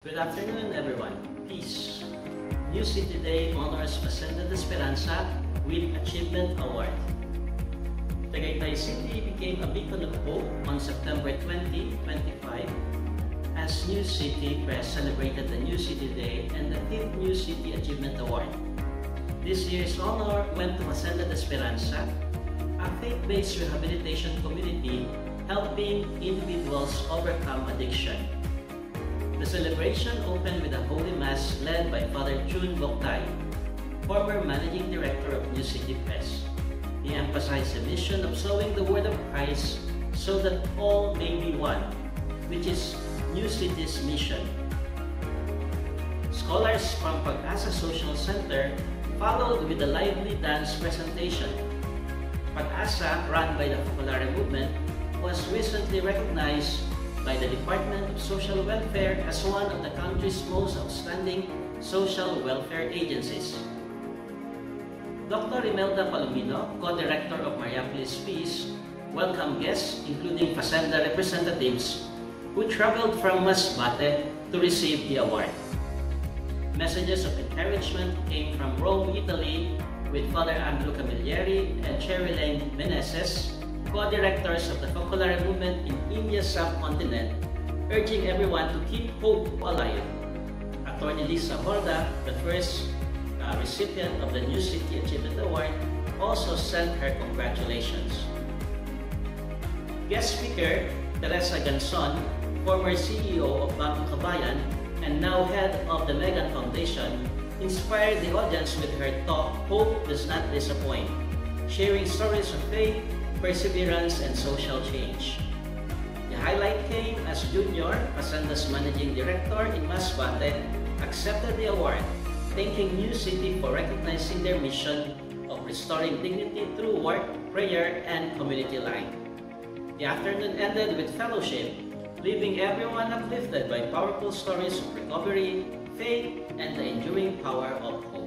Good afternoon, everyone. Peace. New City Day honors Facenda de Esperanza with Achievement Award. Tagaytay City became a beacon of hope on September 20, 2025 as New City Press celebrated the New City Day and the 5th New City Achievement Award. This year's honor went to Facenda de Esperanza, a faith-based rehabilitation community helping individuals overcome addiction. The celebration opened with a Holy Mass led by Father Jun Boktai, former Managing Director of New City Press. He emphasized the mission of sowing the Word of Christ so that all may be one, which is New City's mission. Scholars from Pag-asa Social Center followed with a lively dance presentation. Pag-asa, run by the Focolare Movement, was recently recognized by the Department of Social Welfare as one of the country's most outstanding social welfare agencies. Dr. Imelda Palomino, co-director of Mariapolis Peace, welcomed guests including Facenda representatives who traveled from Masbate to receive the award. Messages of encouragement came from Rome, Italy, with Father Angelo Camilleri and Cherilyn Meneses, co-directors of the Focolare Movement in India's subcontinent, urging everyone to keep hope alive. Attorney Lisa Horda, the first recipient of the New City Achievement Award, also sent her congratulations. Guest speaker Teresa Ganson, former CEO of Bangko Kabayan and now head of the Megan Foundation, inspired the audience with her talk, Hope Does Not Disappoint, sharing stories of faith, perseverance, and social change. The highlight came as Junior, Facenda's Managing Director in Masbate, accepted the award, thanking New City for recognizing their mission of restoring dignity through work, prayer, and community life. The afternoon ended with fellowship, leaving everyone uplifted by powerful stories of recovery, faith, and the enduring power of hope.